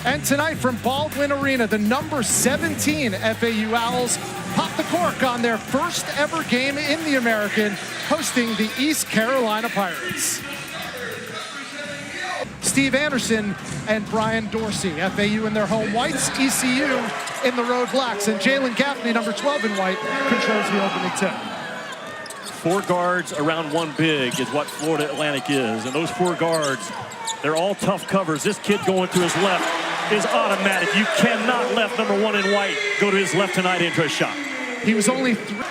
And tonight from Baldwin Arena, the number 17 FAU Owls pop the cork on their first ever game in the American, hosting the East Carolina Pirates. Steve Anderson and Brian Dorsey, FAU in their home whites, ECU in the road blacks, and Jalen Gaffney, number 12 in white, controls the opening tip. 4 guards around 1 big is what Florida Atlantic is, and those 4 guards, they're all tough covers. This kid going to his left is automatic. You cannot let number 1 in white go to his left tonight into a shot. He was only 3.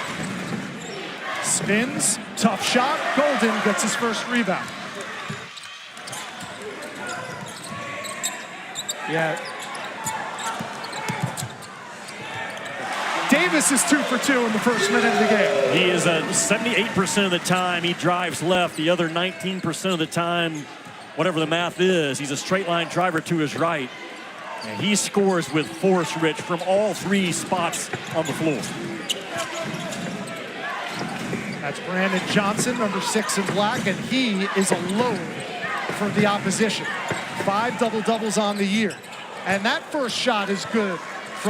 Spins, tough shot. Golden gets his first rebound. Yeah. Davis is 2 for 2 in the first minute of the game. He is 78% of the time he drives left. The other 19% of the time, whatever the math is, he's a straight line driver to his right. And he scores with force, Rich, from all 3 spots on the floor. That's Brandon Johnson, number 6 in black, and he is a load for the opposition. 5 double-doubles on the year. And that first shot is good.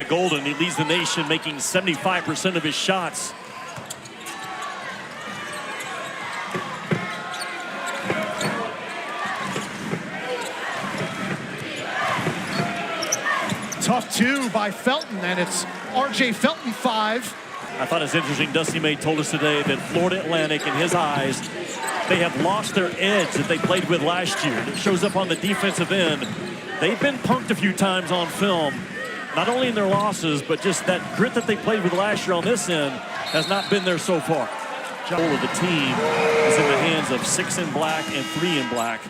Golden, he leads the nation, making 75% of his shots. Tough 2 by Felton, and it's R.J. Felton 5. I thought it was interesting, Dusty May told us today that Florida Atlantic, in his eyes, they have lost their edge that they played with last year. It shows up on the defensive end. They've been punked a few times on film, not only in their losses, but just that grit that they played with last year on this end has not been there so far. The whole of the team is in the hands of 6 in black and 3 in black.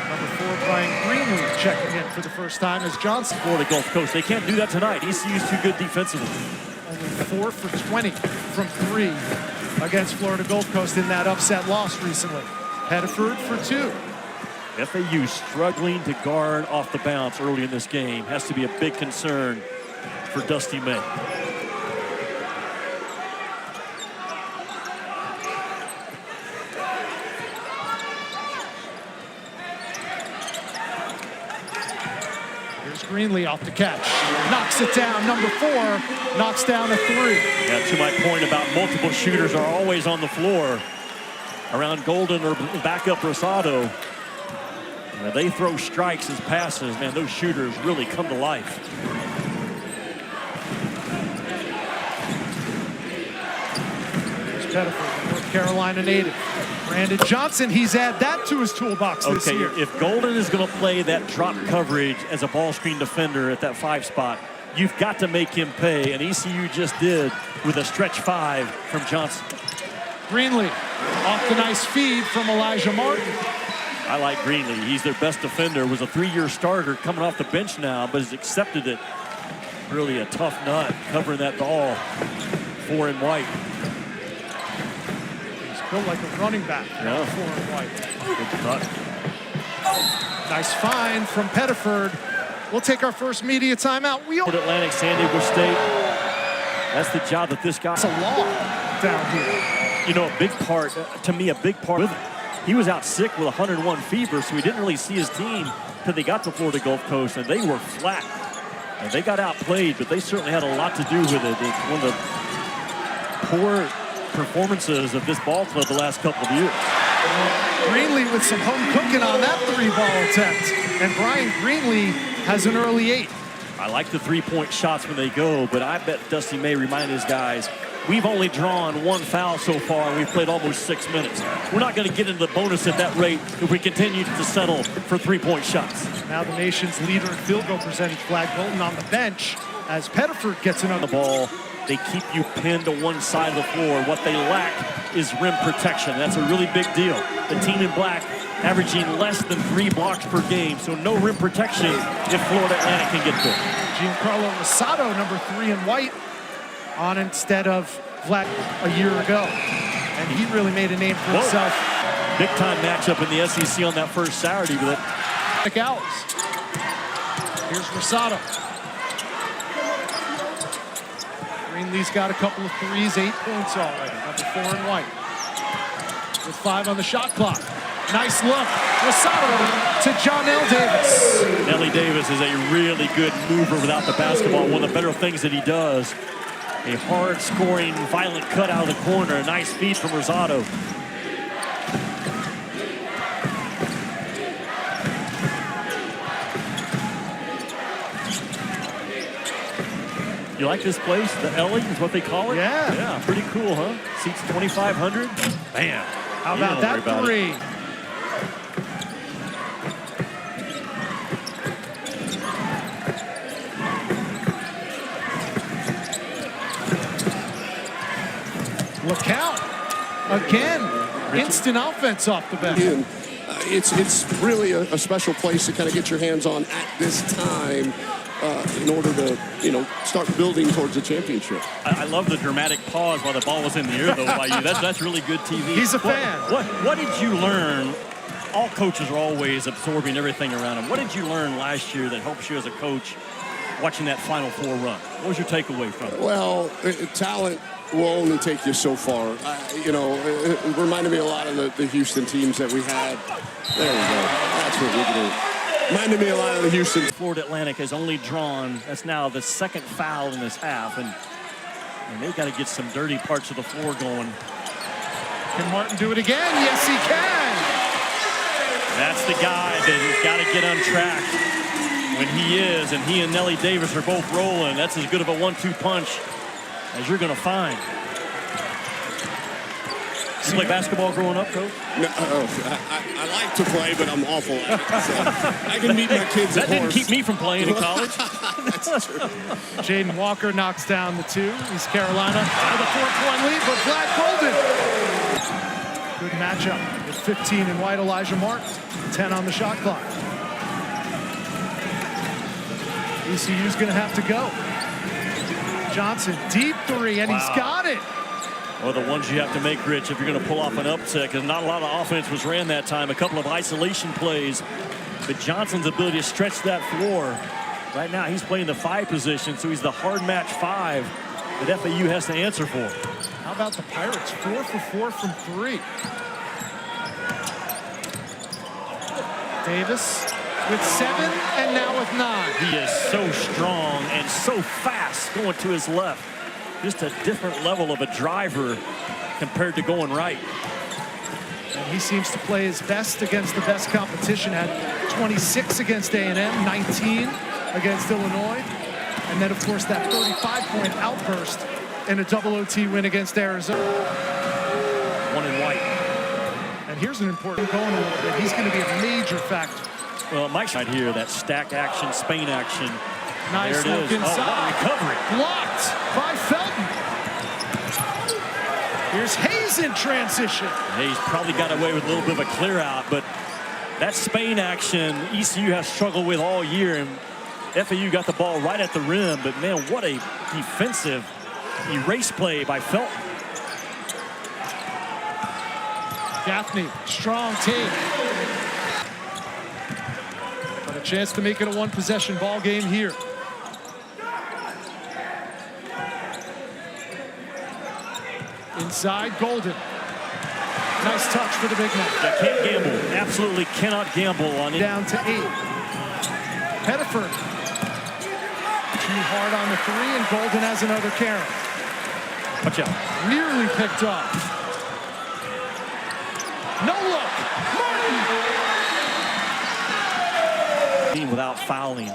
Number 4, Brian Greenwood checking in for the first time as Johnson. Florida Gulf Coast, they can't do that tonight. ECU's too good defensively. Only 4 for 20 from 3 against Florida Gulf Coast in that upset loss recently. Pettiford for 2. FAU struggling to guard off the bounce early in this game. Has to be a big concern for Dusty May. Here's Greenlee off the catch. Knocks it down. Number 4 knocks down a 3. Yeah, to my point about multiple shooters are always on the floor around Golden or backup Rosado. When they throw strikes as passes, man, those shooters really come to life. Here's Pettiford, North Carolina native. Brandon Johnson, he's added that to his toolbox this year. If Golden is going to play that drop coverage as a ball screen defender at that 5 spot, you've got to make him pay, and ECU just did with a stretch 5 from Johnson. Greenlee off the nice feed from Elijah Martin. I like Greenlee. He's their best defender. Was a 3-year starter coming off the bench now, but has accepted it. Really a tough nut covering that ball. 4 in white. He's built like a running back. Yeah. 4 in white. Good cut. Nice find from Pettiford. We'll take our first media timeout. Atlantic, San Diego State. That's the job that this guy. It's a law down here. You know, a big part, to me, a big part with it. He was out sick with 101 fever, so he didn't really see his team until they got to Florida Gulf Coast, and they were flat. And they got outplayed, but they certainly had a lot to do with it. It's one of the poor performances of this ball club the last couple of years. Greenlee with some home cooking on that 3-ball attempt. And Brian Greenlee has an early 8. I like the 3-point shots when they go, but I bet Dusty May reminded his guys, we've only drawn 1 foul so far, and we've played almost 6 minutes. We're not going to get into the bonus at that rate if we continue to settle for 3-point shots. Now the nation's leader in field goal percentage, Flag Golden, on the bench as Pettiford gets another ball. They keep you pinned to one side of the floor. What they lack is rim protection. That's a really big deal. The team in black averaging less than 3 blocks per game, so no rim protection if Florida Atlantic can get there. Giancarlo Rosado, number 3 in white, on instead of Vlad a year ago. And he really made a name for himself. Big time matchup in the SEC on that first Saturday with it. Owls. Here's Rosado. Greenlee's got a couple of threes, 8 points already. Number 4 in white. With 5 on the shot clock. Nice look. Rosado to Jonell Davis. Nelly Davis is a really good mover without the basketball. One of the better things that he does. A hard-scoring, violent cut out of the corner. A nice feed from Rosado. You like this place? The Ellie is what they call it? Yeah. Yeah, pretty cool, huh? Seats 2,500. Man. How about that three? Look out. Again, instant offense off the bench. It's really a special place to kind of get your hands on at this time in order to, start building towards a championship. I love the dramatic pause while the ball was in the air, though, by you. That's really good TV. He's a fan. What did you learn? All coaches are always absorbing everything around them. What did you learn last year that helps you as a coach watching that Final Four run? What was your takeaway from it? Well, talent will only take you so far. It reminded me a lot of the Houston teams that we had. There we go. That's what we're doing. Reminded me a lot of the Houston. Florida Atlantic has only drawn, that's now the second foul in this half, and they've got to get some dirty parts of the floor going. Can Martin do it again? Yes, he can. That's the guy that has got to get untracked when he is, and he and Nelly Davis are both rolling. That's as good of a 1-2 punch as you're going to find. You play basketball growing up, Coach? No, I like to play, but I'm awful at it. So I can meet my kids That at didn't horse. keep me from playing in college. That's true. Jaden Walker knocks down the two. East Carolina with a 4-point lead, but Black Golden. Good matchup with 15 in white, Elijah Martin, 10 on the shot clock. ECU's going to have to go. Johnson, deep three, and he's got it. Well, the ones you have to make, Rich, if you're going to pull off an upset, because not a lot of offense was ran that time. A couple of isolation plays. But Johnson's ability to stretch that floor. Right now, he's playing the 5 position, so he's the hard match 5 that FAU has to answer for. How about the Pirates? 4 for 4 from 3. Davis with 7 and now with 9. He is so strong and so fast going to his left. Just a different level of a driver compared to going right. And he seems to play his best against the best competition. Had 26 against A&M, 19 against Illinois. And then, of course, that 35-point outburst in a double OT win against Arizona. 1 in white. And here's an important going a little bit. He's going to be a major factor. Well, Mike's right here, that stack action, Spain action. Nice there it look is. inside. Oh, recovery. Blocked by Felton. Here's Hayes in transition. Hayes probably got away with a little bit of a clear out, but that Spain action ECU has struggled with all year, and FAU got the ball right at the rim, but man, what a defensive erase play by Felton. Gaffney, strong take. But a chance to make it a 1-possession ball game here. Inside, Golden. Nice touch for the big man. They can't gamble. Absolutely cannot gamble on it. Down to 8. Pettiford. Too hard on the 3, and Golden has another carry. Watch out. Nearly picked up. No look. Martin. Team without fouling.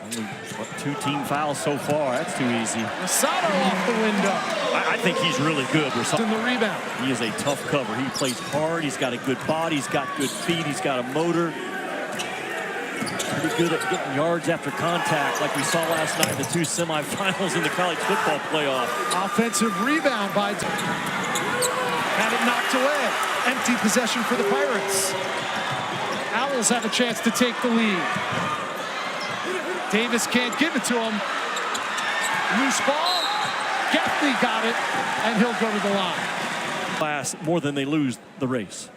Only, what, 2 team fouls so far. That's too easy. Rosado off the window. I think he's really good. In the rebound. He is a tough cover. He plays hard. He's got a good body. He's got good feet. He's got a motor. Pretty good at getting yards after contact like we saw last night in the 2 semifinals in the college football playoff. Offensive rebound by... Had it knocked away. Empty possession for the Pirates. Owls have a chance to take the lead. Davis can't give it to him. Loose ball. Gaffney got it, and he'll go to the line. Class more than they lose the race.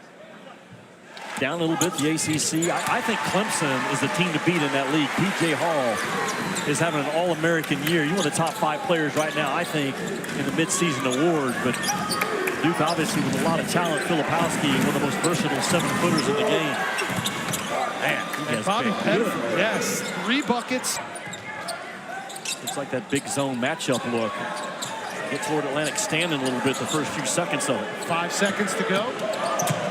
Down a little bit, the ACC. I think Clemson is the team to beat in that league. P.J. Hall is having an All-American year. You're one of the top 5 players right now, I think, in the midseason award. But Duke obviously with a lot of talent. Filipowski, one of the most versatile 7-footers in the game. Man, he has Bobby been Pettiford, good. yes, 3 buckets. Looks like that big zone matchup look. Get Florida Atlantic standing a little bit the first few seconds of it. 5 seconds to go.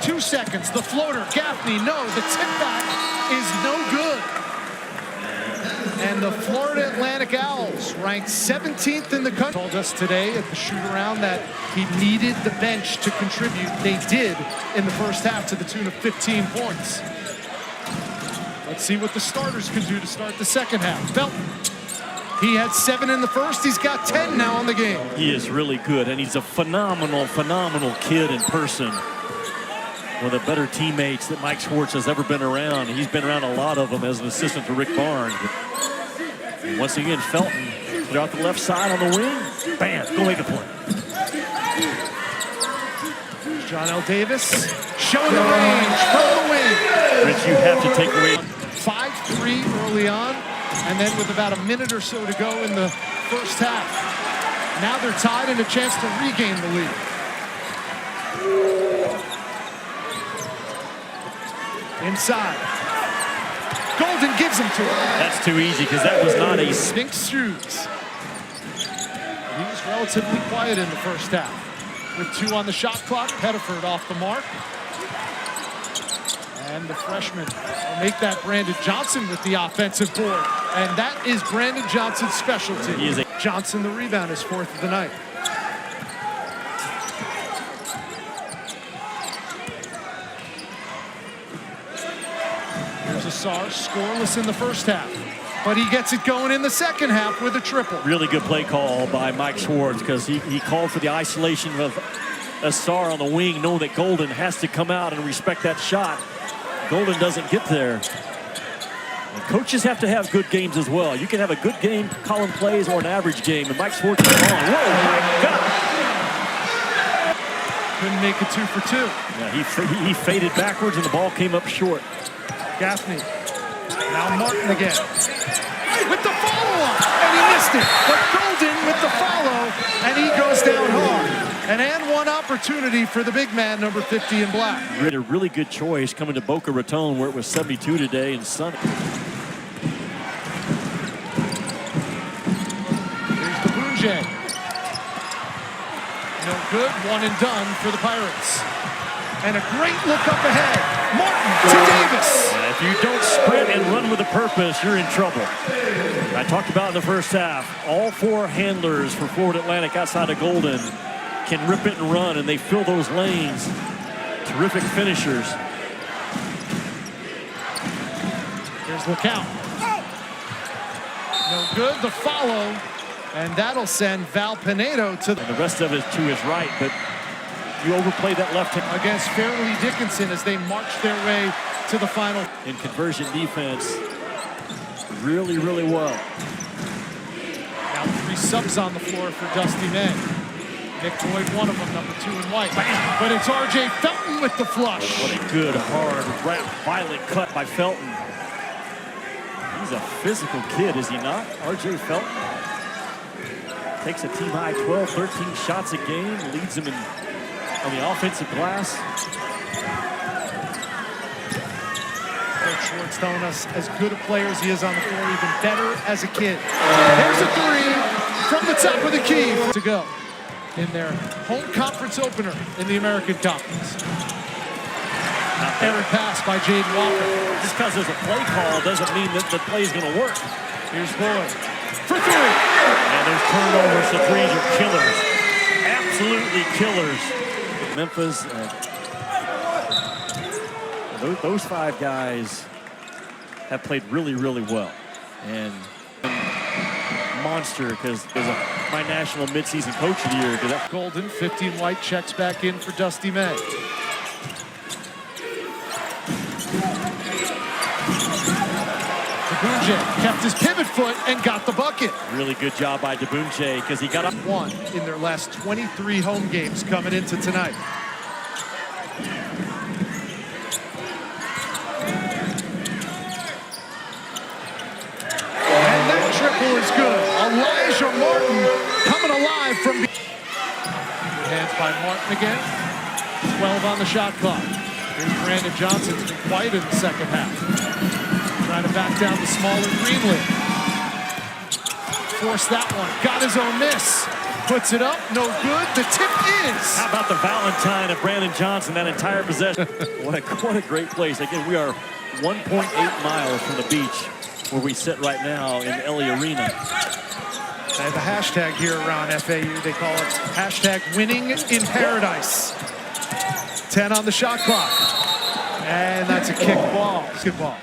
2 seconds. The floater. Gaffney. No. The tip back is no good. And the Florida Atlantic Owls, ranked 17th in the country, told us today at the shoot-around that he needed the bench to contribute. They did in the first half to the tune of 15 points. Let's see what the starters can do to start the second half. Felton. He had 7 in the first. He's got 10 now on the game. He is really good, and he's a phenomenal, phenomenal kid in person. One of the better teammates that Mike Schwartz has ever been around. He's been around a lot of them as an assistant to Rick Barnes. And once again, Felton, put out the left side on the wing. Bam, go make a play. John L. Davis showing the range from the wing. Rich, you have to take away. 5-3 early on. And then with about a minute or so to go in the first half. Now they're tied and a chance to regain the lead. Inside. Golden gives him to him. That's too easy because that was not a... Spinks shoots. He was relatively quiet in the first half. With 2 on the shot clock, Pettiford off the mark. And the freshman will make that Brandon Johnson with the offensive board. And that is Brandon Johnson's specialty. He is Johnson, the rebound, is 4th of the night. Here's Asar, scoreless in the first half. But he gets it going in the second half with a triple. Really good play call by Mike Schwartz because he called for the isolation of Asar on the wing, knowing that Golden has to come out and respect that shot. Golden doesn't get there. And coaches have to have good games as well. You can have a good game calling plays or an average game, and Mike Schwartz is on. Whoa, my God! Couldn't make it 2 for 2. Yeah, he faded backwards, and the ball came up short. Gaffney. Now Martin again. With the follow-up, and he missed it. But Golden with the follow, and he goes down hard. And one opportunity for the big man, number 50 in black. A really good choice coming to Boca Raton, where it was 72 today and sunny. Here's the Boujay. No good, 1 and done for the Pirates. And a great look up ahead. Martin to Davis. And if you don't sprint and run with a purpose, you're in trouble. I talked about in the first half, all 4 handlers for Florida Atlantic outside of Golden can rip it and run, and they fill those lanes. Terrific finishers. Here's the count. No good, the follow. And that'll send Val Pinedo to And the rest of it to his right, but you overplay that left hand. against Fairleigh Dickinson as they march their way to the final. In conversion defense, really, really well. Now 3 subs on the floor for Dusty May. Nick Boyd, one of them, number 2 in white. Bam. But it's R.J. Felton with the flush. What a good, hard, violent cut by Felton. He's a physical kid, is he not? R.J. Felton takes a team-high 12, 13 shots a game, leads them on the offensive glass. Coach Schwartz telling us as good a player as he is on the floor, even better as a kid. There's a 3 from the top of the key to go in their home conference opener in the American Conference. Errant pass by Jaden Walker. Just because there's a play call doesn't mean that the play is going to work. Here's Boyd for 3. And those turnovers, the 3s are killers. Absolutely killers. Memphis, those 5 guys have played really, really well. And monster because there's my national midseason coach of the year. Golden, 15 white, checks back in for Dusty May. Debunje kept his pivot foot and got the bucket. Really good job by Debunje because he got up. 1 in their last 23 home games coming into tonight. And that triple is good. Elijah Martin coming alive from. Hand Defense by Martin again. 12 on the shot clock. Here's Brandon Johnson. He's been quiet in the second half. Trying to back down the smaller Greenlee. Forced that one. Got his own miss. Puts it up. No good. The tip is. How about the Valentine of Brandon Johnson, that entire possession? What a great place. Again, we are 1.8 miles from the beach where we sit right now in LA Arena. They have a hashtag here around FAU. They call it hashtag winning in paradise. 10 on the shot clock. And that's a kick ball. Good ball.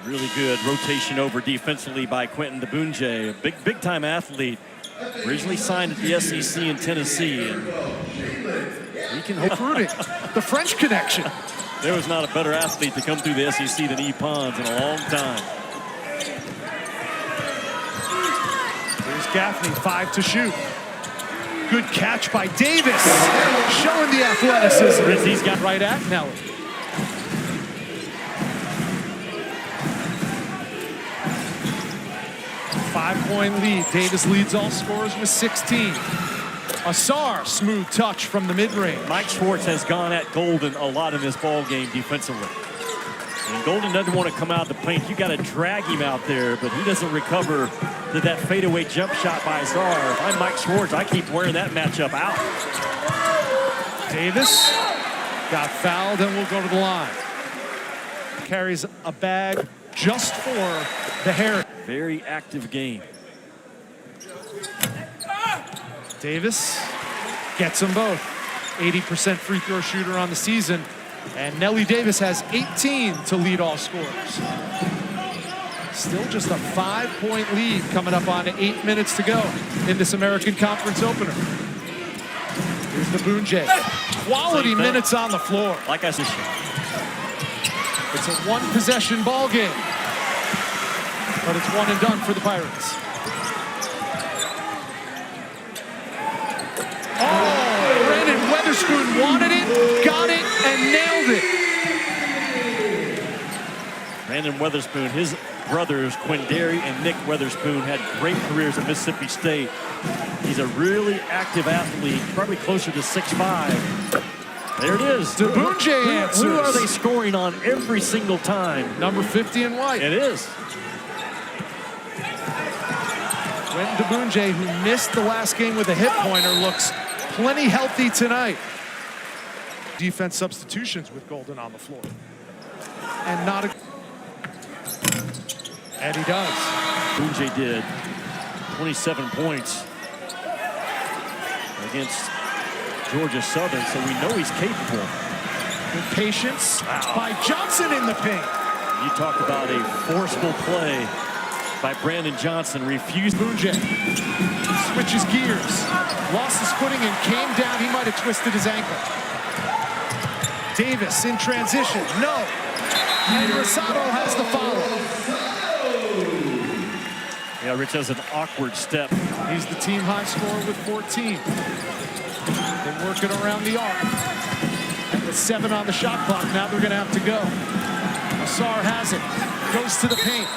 Really good rotation over defensively by Quentin DeBunje, a big time athlete. Originally signed at the SEC in Tennessee. And he can recruiting. The French connection. There was not a better athlete to come through the SEC than E. Pons in a long time. Here's Gaffney, 5 to shoot. Good catch by Davis. Showing the athleticism. He's got right at Nelly. Five-point lead. Davis leads all scorers with 16. Asar, smooth touch from the mid-range. Mike Schwartz has gone at Golden a lot in this ball game defensively. And Golden doesn't want to come out the paint. You got to drag him out there, but he doesn't recover to that fadeaway jump shot by Asar. If I'm Mike Schwartz, I keep wearing that matchup out. Davis got fouled and will go to the line. Carries a bag just for the hair. Very active game. Davis gets them both. 80% free throw shooter on the season. And Nelly Davis has 18 to lead all scorers. Still just a 5-point lead coming up on 8 minutes to go in this American Conference opener. Here's the DeBunje. Quality minutes on the floor. Like I said, it's a one-possession ball game. But it's one and done for the Pirates. Oh, Brandon Weatherspoon wanted it, got it, and nailed it. Brandon Weatherspoon, his brothers, Quindary and Nick Weatherspoon, had great careers at Mississippi State. He's a really active athlete, probably closer to 6'5". There it is. DeBunje answers. Who are they scoring on every single time? Number 50 in white. It is. Quentin DeBunje, who missed the last game with a hip pointer, looks plenty healthy tonight. Defense substitutions with Golden on the floor. And not a... And he does. DeBunje did 27 points against Georgia Southern, so we know he's capable. Good patience by Johnson in the paint. You talk about a forceful play by Brandon Johnson. Refused. DeBunje switches gears, lost his footing and came down. He might have twisted his ankle. Davis in transition, no. And Rosado has the follow. Yeah, Rich has an awkward step. He's the team high scorer with 14. They're working around the arc. And with 7 on the shot clock, now they're gonna have to go. Asar has it, goes to the paint.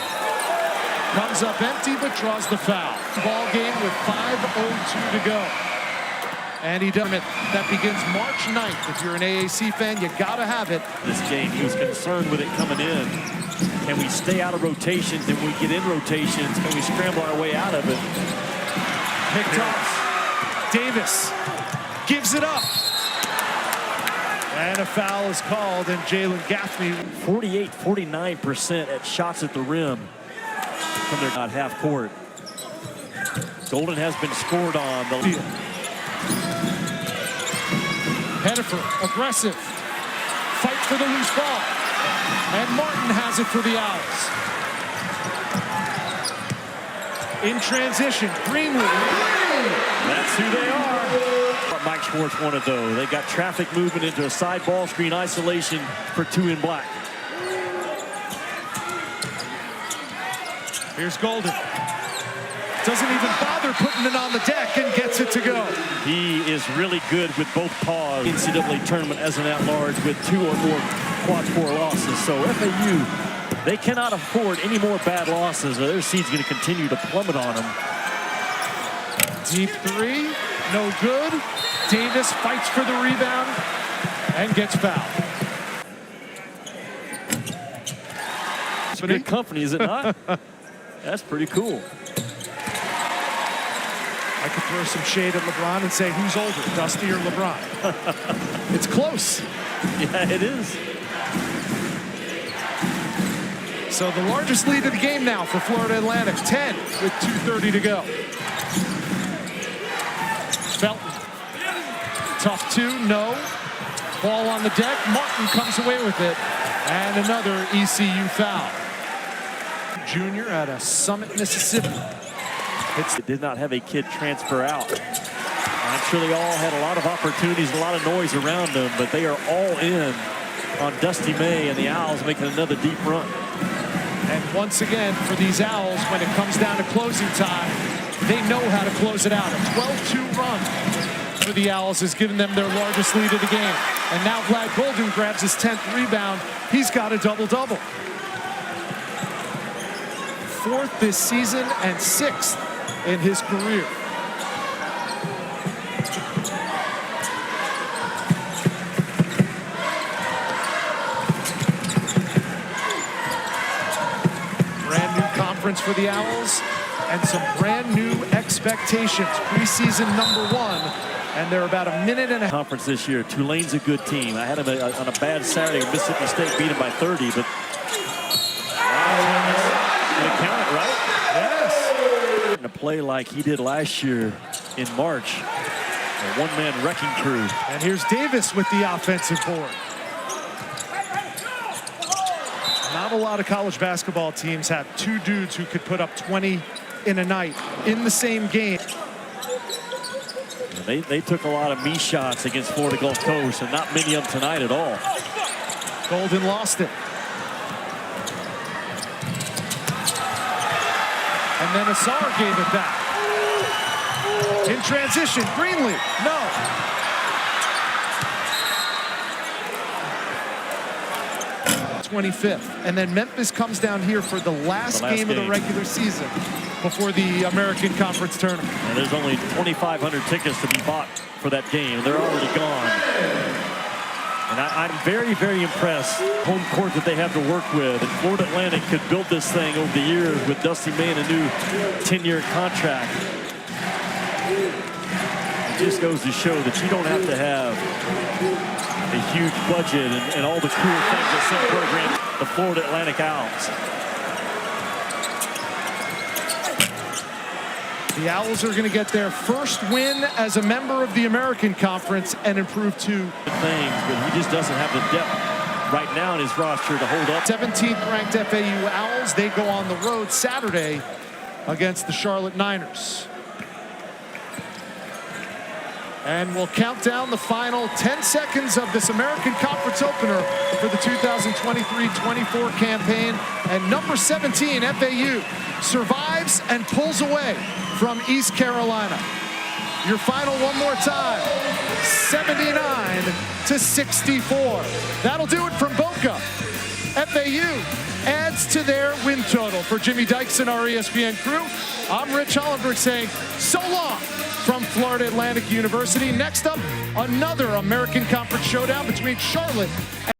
Comes up empty, but draws the foul. Ball game with 5:02 to go. And he done it. That begins March 9th. If you're an AAC fan, you gotta have it. This game, he was concerned with it coming in. Can we stay out of rotations? And we get in rotations? Can we scramble our way out of it? Picked off. Davis gives it up. And a foul is called, and Jalen Gaffney. 49% at shots at the rim from their not half court. Golden has been scored on. The Pettifer, aggressive. Fight for the loose ball. And Martin has it for the Owls. In transition, Greenlee. That's who they are. What Mike Schwartz wanted, though. They got traffic movement into a side ball screen isolation for 2 in black. Here's Golden. Doesn't even bother putting it on the deck and gets it to go. He is really good with both paws. NCAA tournament as an at-large with 2 or more quad 4 losses. So FAU, they cannot afford any more bad losses, or their seed's going to continue to plummet on them. Deep 3. no good. Davis fights for the rebound and gets fouled. It's good company, is it not? That's pretty cool. I could throw some shade at LeBron and say, who's older, Dusty or LeBron? It's close. Yeah, it is. So the largest lead of the game now for Florida Atlantic, 10 with 2:30 to go. Felton, tough two, no. Ball on the deck, Martin comes away with it, and another ECU foul. Junior out of Summit, Mississippi. It did not have a kid transfer out. I'm sure they all had a lot of opportunities, a lot of noise around them, but they are all in on Dusty May and the Owls making another deep run. And once again, for these Owls, when it comes down to closing time, they know how to close it out. A 12-2 run for the Owls has given them their largest lead of the game. And now Vlad Golden grabs his 10th rebound. He's got a double-double. 4th this season and 6th in his career. Brand new conference for the Owls and some brand new expectations. Preseason #1, and they're about a minute and a half. Conference this year. Tulane's a good team. I had them on a bad Saturday. Mississippi State beat them by 30, but gonna count it, right? Yes. To play like he did last year in March, a one-man wrecking crew. And here's Davis with the offensive board. Not a lot of college basketball teams have two dudes who could put up 20 in a night in the same game. They took a lot of me shots against Florida Gulf Coast, and not many of them tonight at all. Golden lost it. And then Asar gave it back. In transition, Greenlee, no. '25th. And then Memphis comes down here for the last game of the regular season before the American Conference Tournament. And there's only 2,500 tickets to be bought for that game. They're already gone. And I'm very, very impressed. Home court that they have to work with. And Florida Atlantic could build this thing over the years with Dusty May in a new 10-year contract. It just goes to show that you don't have to have a huge budget and all the cool things that some program, the Florida Atlantic Owls. The Owls are going to get their first win as a member of the American Conference and improve to things, but he just doesn't have the depth right now in his roster to hold up. 17th ranked FAU Owls. They go on the road Saturday against the Charlotte Niners. And we'll count down the final 10 seconds of this American Conference opener for the 2023-24 campaign. And number 17, FAU, survives and pulls away from East Carolina. Your final one more time, 79-64. That'll do it from Boca. FAU adds to their win total. For Jimmy Dykes and our ESPN crew, I'm Rich Hollenberg saying so long from Florida Atlantic University. Next up, another American Conference showdown between Charlotte